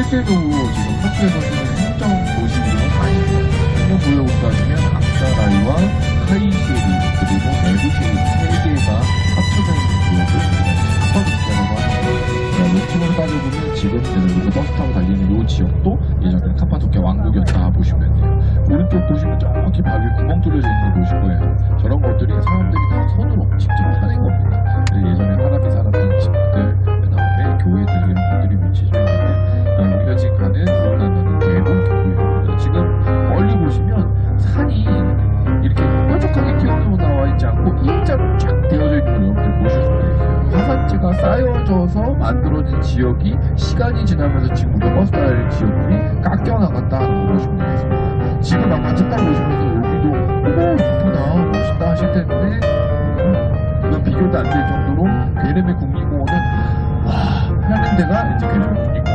실제적으로 지금 터키에서 쓰는 행정 도시로 많이 보려고 따지면 악사라이와 카이시리 그리고 메르시리 세 개가 합쳐져 있는 지역을 카파도키아라고 하는데 왼쪽으로 따져보면 지금 여러분들 버스 타고 달리는 이 지역도 예전에는 카파도키아 왕국이었다 보시면 돼요. 오른쪽 보시면 저렇게 바위에 구멍 뚫려져 있는 거 보실 거예요. 저런 것들이 사람들이 다 손으로 직접 파낸 겁니다. 예전에 사람이 살았던 집들, 그 다음에 교회들 이런 것들이 위치해 있는데 우리가 지금 가는 보면은 대본 교회입니다. 지금 멀리 보시면 산이 이렇게 뾰족하게 튀어나와 나와 있지 않고 일자로 쫙 되어져 있는 걸 여러분들 보실 수가 있어요. 화산재가 쌓여져서 만들어진 지역이 시간이 지나면서 지금 우리가 버스 타야 할 지역들이 깎여 나갔다는 걸 보시면 되겠습니다. 지금 아마 딱 보시면서 여기도 오 이쁘다 멋있다 하실 텐데 이건 비교도 안 될 정도로 베르메 국립공원은 와 하는 데가 이제 베르메 국립공원